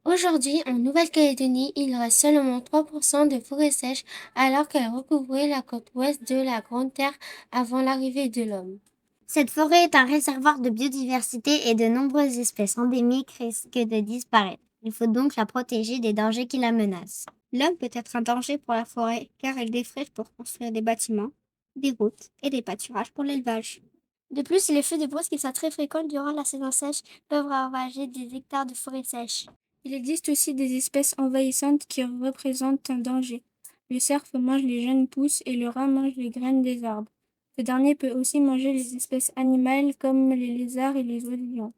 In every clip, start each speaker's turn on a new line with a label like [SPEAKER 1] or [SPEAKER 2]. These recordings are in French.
[SPEAKER 1] Aujourd'hui, en Nouvelle-Calédonie, il reste seulement 3% de forêts sèches alors qu'elle recouvrait la côte ouest de la Grande Terre avant l'arrivée de l'homme.
[SPEAKER 2] Cette forêt est un réservoir de biodiversité et de nombreuses espèces endémiques risquent de disparaître. Il faut donc la protéger des dangers qui la menacent. L'homme peut être un danger pour la forêt car elle défriche pour construire des bâtiments, des routes et des pâturages pour l'élevage.
[SPEAKER 1] De plus, les feux de brousse qui sont très fréquents durant la saison sèche peuvent ravager des hectares de forêts sèches.
[SPEAKER 3] Il existe aussi des espèces envahissantes qui représentent un danger. Le cerf mange les jeunes pousses et le rat mange les graines des arbres. Ce dernier peut aussi manger les espèces animales comme les lézards et les oisillons.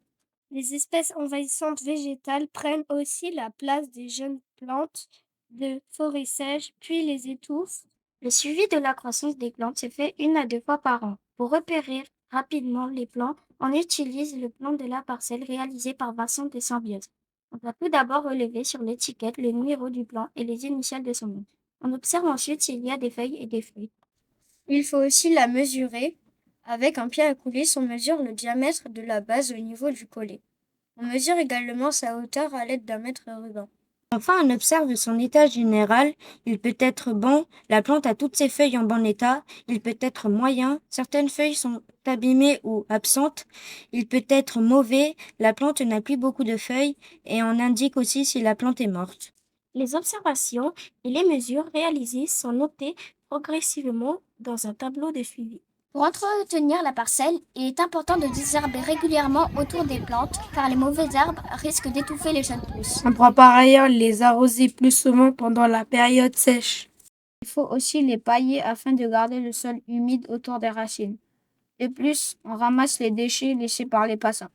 [SPEAKER 1] Les espèces envahissantes végétales prennent aussi la place des jeunes plantes de forêts sèches, puis les étouffent. Le suivi de la croissance des plantes se fait 1 à 2 fois par an. Pour repérer rapidement les plants, on utilise le plan de la parcelle réalisé par Vincent de Symbiose. On doit tout d'abord relever sur l'étiquette le numéro du plant et les initiales de son nom. On observe ensuite s'il y a des feuilles et des fruits. Il faut aussi la mesurer. Avec un pied à coulisse, on mesure le diamètre de la base au niveau du collet. On mesure également sa hauteur à l'aide d'un mètre ruban.
[SPEAKER 4] Enfin, on observe son état général. Il peut être bon, la plante a toutes ses feuilles en bon état. Il peut être moyen, certaines feuilles sont abîmées ou absentes. Il peut être mauvais, la plante n'a plus beaucoup de feuilles et on indique aussi si la plante est morte.
[SPEAKER 1] Les observations et les mesures réalisées sont notées progressivement dans un tableau de suivi. Pour entretenir la parcelle, il est important de désherber régulièrement autour des plantes car les mauvais arbres risquent d'étouffer les jeunes pousses.
[SPEAKER 3] On doit par ailleurs les arroser plus souvent pendant la période sèche. Il faut aussi les pailler afin de garder le sol humide autour des racines. De plus, on ramasse les déchets laissés par les passants.